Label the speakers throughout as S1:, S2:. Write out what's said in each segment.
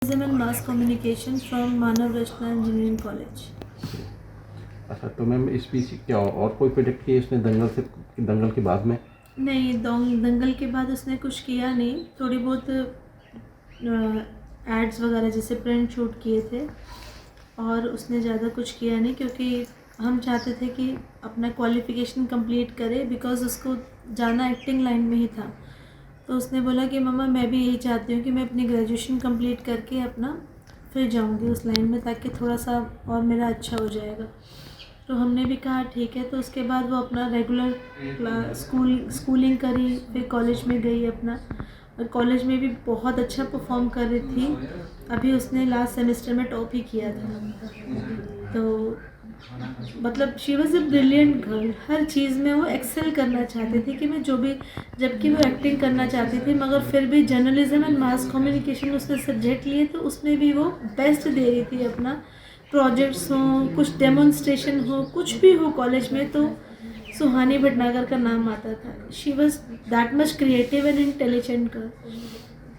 S1: Journalism and Mass Communication from Manav Rachna Engineering College.
S2: अच्छा, तो ma'am इस बीच क्या और कोई प्रोजेक्ट किए इसने दंगल के बाद में?
S1: नहीं, दंगल के बाद उसने कुछ किया नहीं, थोड़ी बहुत एड्स वगैरह जैसे प्रिंट शूट किए थे और उसने ज़्यादा कुछ किया नहीं, क्योंकि हम चाहते थे कि अपना क्वालिफ़िकेशन कंप्लीट करे, बिकॉज़ उसको जाना एक्टिंग लाइन में ही था। तो उसने बोला कि मम्मा मैं भी यही चाहती हूँ कि मैं अपनी ग्रेजुएशन कंप्लीट करके अपना फिर जाऊँगी उस लाइन में, ताकि थोड़ा सा और मेरा अच्छा हो जाएगा। तो हमने भी कहा ठीक है। तो उसके बाद वो अपना रेगुलर स्कूलिंग करी, फिर कॉलेज में गई अपना, और कॉलेज में भी बहुत अच्छा परफॉर्म कर रही थी। अभी उसने लास्ट सेमेस्टर में टॉप ही किया था। तो मतलब she was a brilliant girl, हर चीज़ में वो एक्सेल करना चाहती थी कि मैं जो भी, जबकि वो एक्टिंग करना चाहती थी, मगर फिर भी जर्नलिज्म एंड मास कम्युनिकेशन उसने सब्जेक्ट लिए, तो उसमें भी वो बेस्ट दे रही थी अपना। प्रोजेक्ट्स हों, कुछ डेमोन्स्ट्रेशन हो, कुछ भी हो कॉलेज में, तो सुहानी भटनागर का नाम आता था। She was that much creative and intelligent girl.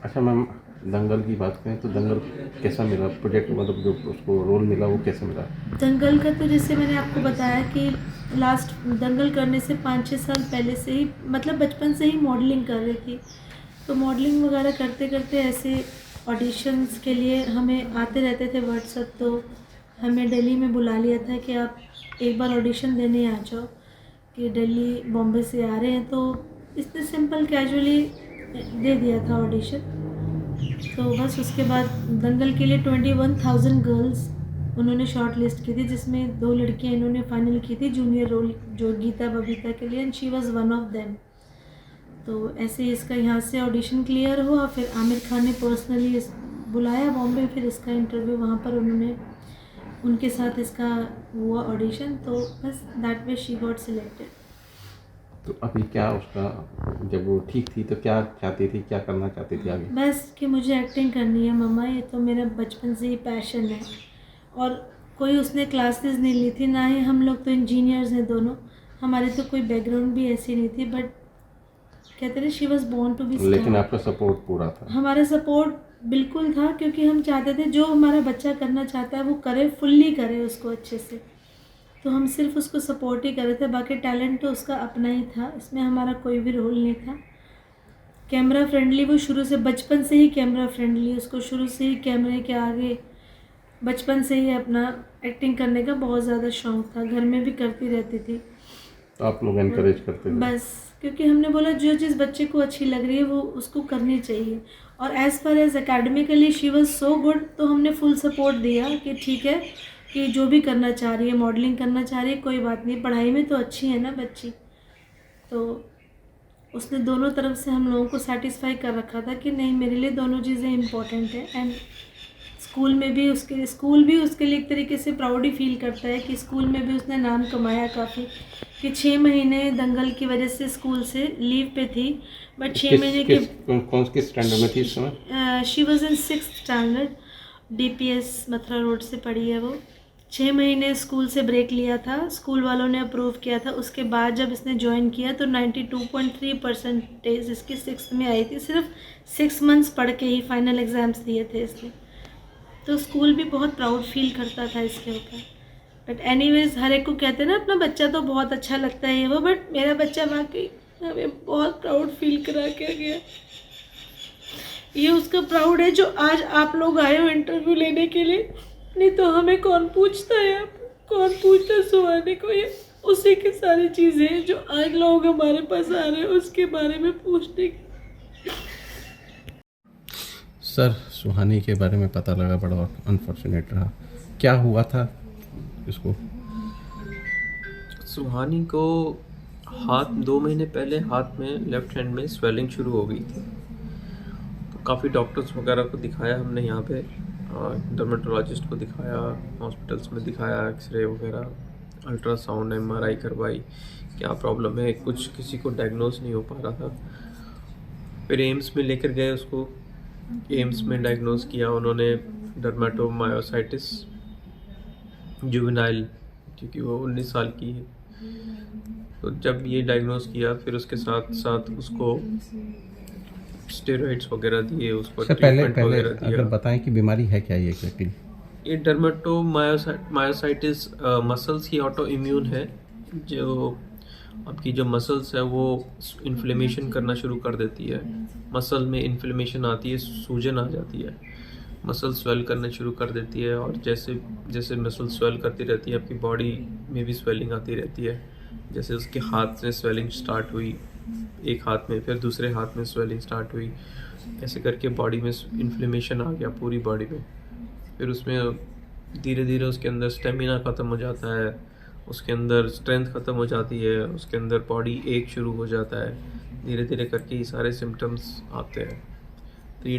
S2: अच्छा मैम, दंगल की बात करें तो दंगल कैसा मिला प्रोजेक्ट, मतलब जो उसको रोल मिला वो कैसे मिला?
S1: दंगल का तो जैसे मैंने आपको बताया कि लास्ट दंगल करने से 5-6 साल पहले से ही, मतलब बचपन से ही मॉडलिंग कर रही थी। तो मॉडलिंग वगैरह करते करते ऐसे ऑडिशंस के लिए हमें आते रहते थे व्हाट्सएप, तो हमें दिल्ली में बुला लिया था कि आप एक बार ऑडिशन देने आ जाओ, कि दिल्ली बॉम्बे से आ रहे हैं। तो इतने सिंपल कैजुअली दे दिया था ऑडिशन। तो बस उसके बाद दंगल के लिए 21,000 गर्ल्स उन्होंने शॉर्ट लिस्ट की थी, जिसमें 2 लड़कियां इन्होंने फाइनल की थी जूनियर रोल, जो गीता बबीता के लिए, and she was one of them. तो ऐसे ही इसका यहाँ से ऑडिशन क्लियर हुआ, फिर आमिर खान ने पर्सनली बुलाया बॉम्बे, फिर इसका इंटरव्यू वहाँ पर उन्होंने उनके साथ इसका हुआ ऑडिशन। तो बस that way she got selected.
S2: तो अभी क्या उसका, जब वो ठीक थी तो क्या चाहती थी, क्या करना चाहती थी आगे?
S1: बस कि मुझे एक्टिंग करनी है मम्मा, ये तो मेरा बचपन से ही पैशन है। और कोई उसने क्लासेस नहीं ली थी, ना ही हम लोग तो इंजीनियर्स हैं दोनों, हमारे तो कोई बैकग्राउंड भी ऐसी नहीं थी। बट कहते हैं she was born to be star.
S2: लेकिन आपका सपोर्ट पूरा था?
S1: हमारा सपोर्ट बिल्कुल था, क्योंकि हम चाहते थे जो हमारा बच्चा करना चाहता है वो करे, फुल्ली करे उसको अच्छे से। तो हम सिर्फ उसको सपोर्ट ही कर रहे थे, बाकी टैलेंट तो उसका अपना ही था, इसमें हमारा कोई भी रोल नहीं था। कैमरा फ्रेंडली, वो शुरू से बचपन से ही कैमरा फ्रेंडली, उसको शुरू से ही कैमरे के आगे बचपन से ही अपना एक्टिंग करने का बहुत ज़्यादा शौक था, घर में भी करती रहती थी।
S2: तो आप लोग एनकरेज करते थे?
S1: बस क्योंकि हमने बोला जो चीज़ बच्चे को अच्छी लग रही है वो उसको करनी चाहिए। और as far as academically she was so good, तो हमने फुल सपोर्ट दिया कि ठीक है, कि जो भी करना चाह रही है, मॉडलिंग करना चाह रही है, कोई बात नहीं, पढ़ाई में तो अच्छी है ना बच्ची। तो उसने दोनों तरफ से हम लोगों को सेटिस्फाई कर रखा था कि नहीं, मेरे लिए दोनों चीज़ें इम्पोर्टेंट हैं। एंड स्कूल भी उसके लिए एक तरीके से प्राउड ही फील करता है कि स्कूल में भी उसने नाम कमाया काफ़ी, कि 6 महीने दंगल की वजह से स्कूल से लीव पे थी, बट 6 महीने के
S2: किस स्टैंडर्ड में थी इस समय?
S1: She was in 6th standard, DPS Mathura road से पढ़ी है वो। 6 महीने स्कूल से ब्रेक लिया था, स्कूल वालों ने अप्रूव किया था। उसके बाद जब इसने ज्वाइन किया तो 92.3% इसकी 6th में आई थी, सिर्फ 6 मंथ्स पढ़ के ही फाइनल एग्ज़ाम्स दिए थे इसने। तो स्कूल भी बहुत प्राउड फील करता था इसके ऊपर। बट एनीवेज, हर एक को कहते हैं ना अपना बच्चा तो बहुत अच्छा लगता है ये वो, बट मेरा बच्चा वाकई हमें बहुत प्राउड फील करा के गया। ये उसका प्राउड है जो आज आप लोग आए हो इंटरव्यू लेने के लिए, नहीं तो हमें कौन पूछता है, आप कौन पूछता है सुहानी को। ये उसी की सारी चीज़ें जो आज लोग हमारे पास आ रहे हैं उसके बारे में पूछने की।
S2: सर, सुहानी के बारे में पता लगा, बड़ा अनफॉर्चुनेट रहा। क्या हुआ था इसको?
S3: सुहानी को हाथ 2 महीने पहले हाथ में लेफ्ट हैंड में स्वेलिंग शुरू हो गई थी। तो काफ़ी डॉक्टर्स वगैरह को दिखाया हमने यहाँ पे, डर्मेटोलॉजिस्ट को दिखाया, हॉस्पिटल्स में दिखाया, एक्सरे वगैरह, अल्ट्रासाउंड, MRI करवाई, क्या प्रॉब्लम है, कुछ किसी को डायग्नोज नहीं हो पा रहा था। फिर एम्स में लेकर गए उसको, एम्स में डायग्नोज किया उन्होंने डर्मेटोमायोसाइटिस जुवेनाइल, क्योंकि वो 19 साल की है। तो जब ये डायग्नोज किया फिर उसके साथ साथ उसको स्टेरॉइड्स वगैरह दिए, उसको
S2: सर पहले
S3: ट्रीटमेंट
S2: पहले
S3: वगैरह
S2: अगर
S3: दिया।
S2: बताएं कि बीमारी है क्या ये एग्जैक्टली?
S3: ये डर्मेटोमायोसाइटिस मसल्स की ऑटो इम्यून है, जो आपकी जो मसल्स है वो इन्फ्लेमेशन करना शुरू कर देती है। मसल में इन्फ्लेमेशन आती है, सूजन आ जाती है, मसल स्वेल करना शुरू कर देती है, और जैसे जैसे मसल स्वेल करती रहती है आपकी बॉडी में भी स्वेलिंग आती रहती है। जैसे उसके हाथ में स्वेलिंग स्टार्ट हुई एक हाथ में, फिर दूसरे हाथ में स्वेलिंग स्टार्ट हुई, ऐसे करके बॉडी में इन्फ्लेमेशन आ गया पूरी बॉडी में। फिर उसमें धीरे धीरे उसके अंदर स्टेमिना ख़त्म हो जाता है, उसके अंदर स्ट्रेंथ ख़त्म हो जाती है, उसके अंदर बॉडी एक शुरू हो जाता है, धीरे धीरे करके ये सारे सिम्टम्स आते हैं। तो ये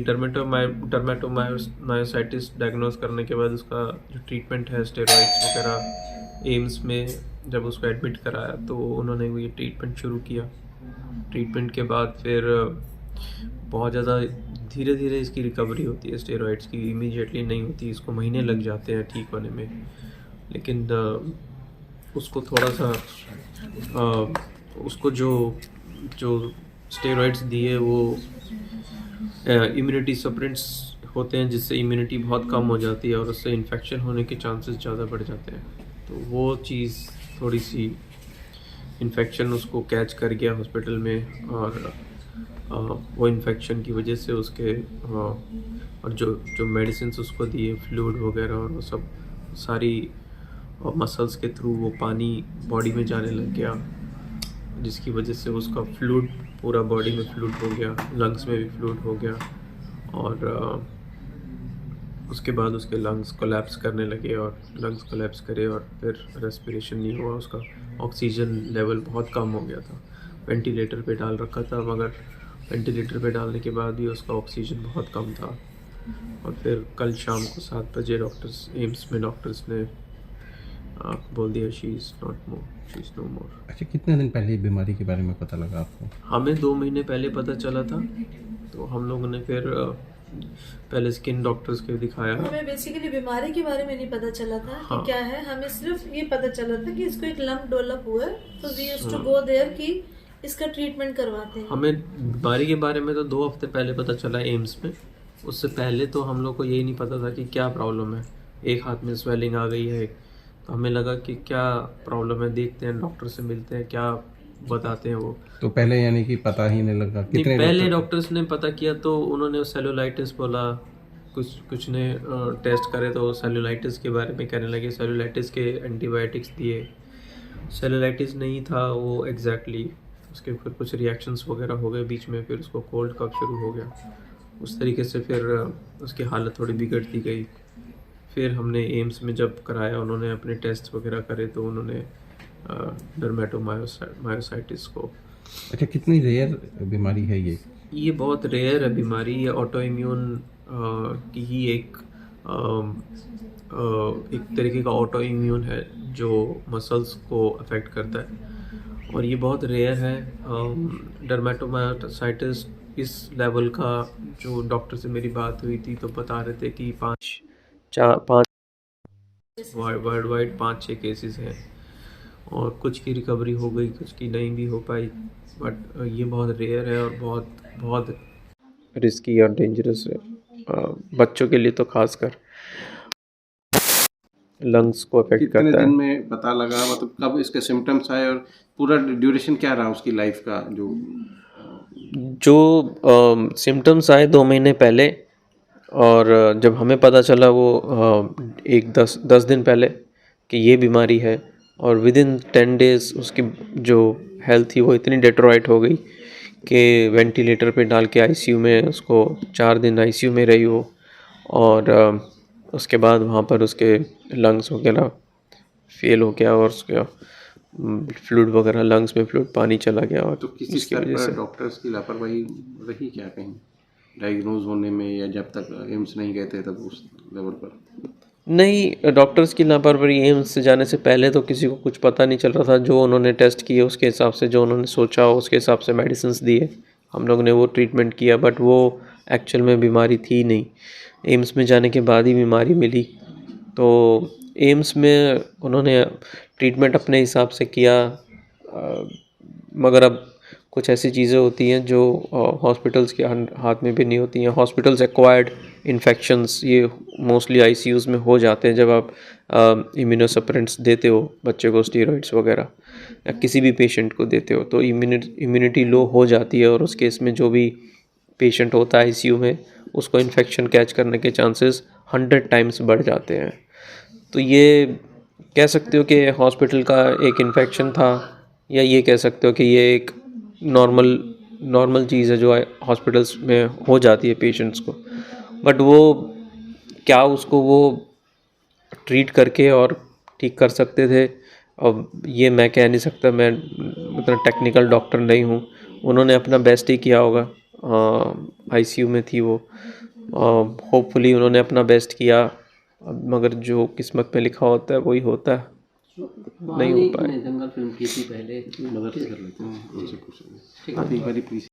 S3: डर्मेटोमायोसाइटिस डायग्नोज करने के बाद उसका जो ट्रीटमेंट है स्टेरॉइड्स वगैरह, एम्स में जब उसको एडमिट कराया तो उन्होंने वो ये ट्रीटमेंट शुरू किया। ट्रीटमेंट के बाद फिर बहुत ज़्यादा धीरे धीरे इसकी रिकवरी होती है, स्टेरॉइड्स की इमीडिएटली नहीं होती, इसको महीने लग जाते हैं ठीक होने में। लेकिन उसको थोड़ा सा उसको जो जो स्टेरॉइड्स दिए वो इम्यूनिटी सप्रेंट्स होते हैं, जिससे इम्यूनिटी बहुत कम हो जाती है और उससे इन्फेक्शन होने के चांसेस ज़्यादा बढ़ जाते हैं। तो वो चीज़ थोड़ी सी इन्फेक्शन उसको कैच कर गया हॉस्पिटल में, और वो इन्फेक्शन की वजह से उसके और जो जो मेडिसिन उसको दिए फ्लूइड वगैरह और वो सब सारी मसल्स के थ्रू वो पानी बॉडी में जाने लग गया, जिसकी वजह से उसका फ्लूइड पूरा बॉडी में फ्लूइड हो गया, लंग्स में भी फ्लूइड हो गया, और उसके बाद उसके लंग्स कोलैप्स करने लगे, और लंग्स कोलैप्स करे और फिर रेस्पिरेशन नहीं हुआ, उसका ऑक्सीजन लेवल बहुत कम हो गया था। वेंटिलेटर पे डाल रखा था, मगर वेंटिलेटर पे डालने के बाद भी उसका ऑक्सीजन बहुत कम था। और फिर कल शाम को 7 बजे एम्स में डॉक्टर्स ने बोल दिया शी इज़ नो मोर।
S2: अच्छा, कितने दिन पहले बीमारी के बारे में पता लगा आपको?
S3: हमें 2 महीने पहले पता चला था, तो हम लोगों ने फिर पहले स्किन डॉक्टर्स के दिखाया।
S1: हमें बेसिकली बीमारी के बारे में नहीं पता चला था
S3: हाँ।
S1: कि क्या है, हमें सिर्फ ये पता चला था कि इसको एक लंप डेवलप हुआ है, तो we used to go there कि इसका ट्रीटमेंट करवाते हैं।
S3: हमें बीमारी के बारे में तो 2 हफ्ते पहले पता चला एम्स में। उससे पहले तो हम लोग को यही नहीं पता था कि क्या प्रॉब्लम है। एक हाथ में स्वेलिंग आ गई है, तो हमें लगा कि क्या प्रॉब्लम है, देखते हैं डॉक्टर से मिलते हैं, क्या बताते हैं वो।
S2: तो पहले यानी कि पता ही नहीं लगा?
S3: नहीं,
S2: कितने
S3: पहले डॉक्टर्स ने पता किया तो उन्होंने सेलुलाइटिस बोला, कुछ ने टेस्ट करे तो सेलुलाइटिस के बारे में कहने लगे, सेलुलाइटिस के एंटीबायोटिक्स दिए। सेलुलाइटिस नहीं था वो एग्जैक्टली, उसके फिर कुछ रिएक्शंस वगैरह हो गए बीच में, फिर उसको कोल्ड कफ शुरू हो गया, उस तरीके से फिर उसकी हालत थोड़ी बिगड़ती गई। फिर हमने एम्स में जब कराया, उन्होंने अपने टेस्ट वगैरह करे तो उन्होंने डर्मेटोमायोसाइटिस को।
S2: अच्छा, कितनी रेयर बीमारी है ये?
S3: ये बहुत रेयर है बीमारी, ये ऑटो इम्यून की ही एक तरीके का ऑटो इम्यून है जो मसल्स को अफेक्ट करता है, और ये बहुत रेयर है। डर्मेटोमायोसाइटिस इस लेवल का, जो डॉक्टर से मेरी बात हुई थी तो बता रहे थे कि 5 वर्ल्ड वाइड 5-6 केसेस हैं, और कुछ की रिकवरी हो गई, कुछ की नहीं भी हो पाई, बट ये बहुत रेयर है और बहुत बहुत रिस्की और डेंजरस है, बच्चों के लिए तो खासकर लंग्स को अफेक्ट
S2: कितने
S3: करता
S2: दिन
S3: है।
S2: में पता लगा, मतलब कब इसके सिम्टम्स आए और पूरा ड्यूरेशन क्या रहा उसकी लाइफ का?
S3: जो सिम्टम्स आए 2 महीने पहले, और जब हमें पता चला वो 10 दिन पहले कि ये बीमारी है, और विदिन 10 डेज़ उसकी जो हेल्थ थी वो इतनी डेट्रोइट हो गई कि वेंटिलेटर पे डाल के आईसीयू में उसको 4 दिन आईसीयू में रही हो, और उसके बाद वहाँ पर उसके लंग्स वगैरह फेल हो गया, और उसका फ्लूइड वगैरह लंग्स में फ्लूइड पानी चला गया, और
S2: तो किसी स्तर पर डॉक्टर्स की लापरवाही रही क्या कहीं डायग्नोज होने में, या जब तक एम्स नहीं गए थे तब उस लेवल पर?
S3: नहीं, डॉक्टर्स की लापरवाही, एम्स से जाने से पहले तो किसी को कुछ पता नहीं चल रहा था। जो उन्होंने टेस्ट किए उसके हिसाब से, जो उन्होंने सोचा उसके हिसाब से मेडिसिन्स दिए, हम लोग ने वो ट्रीटमेंट किया, बट वो एक्चुअल में बीमारी थी नहीं। एम्स में जाने के बाद ही बीमारी मिली, तो एम्स में उन्होंने ट्रीटमेंट अपने हिसाब से किया, मगर अब कुछ ऐसी चीज़ें होती हैं जो हॉस्पिटल्स के हाथ में भी नहीं होती हैं। हॉस्पिटल्स एक्वायर्ड इन्फेक्शंस ये मोस्टली आईसीयूज़ में हो जाते हैं जब आप इम्यूनोसप्रेंट्स देते हो बच्चे को, स्टीरॉइड्स वगैरह, या किसी भी पेशेंट को देते हो, तो इम्यूनिटी लो हो जाती है और उस केस में जो भी पेशेंट होता है आईसीयू में उसको इन्फेक्शन कैच करने के चांसेस 100 टाइम्स बढ़ जाते हैं। तो ये कह सकते हो कि हॉस्पिटल का एक इन्फेक्शन था, या ये कह सकते हो कि ये एक नॉर्मल चीज़ है जो हॉस्पिटल्स में हो जाती है पेशेंट्स को। बट वो क्या उसको वो ट्रीट करके और ठीक कर सकते थे, अब ये मैं कह नहीं सकता, मैं उतना टेक्निकल डॉक्टर नहीं हूँ। उन्होंने अपना बेस्ट ही किया होगा, आईसीयू में थी वो, होपफुली उन्होंने अपना बेस्ट किया। अब मगर जो किस्मत में लिखा होता है वही होता है, नहीं हो पाए।
S4: दंगल फिल्म की थी पहले, मगर
S2: कर लेते हैं उनसे कुछ। हाँ, एक बारी प्लीज।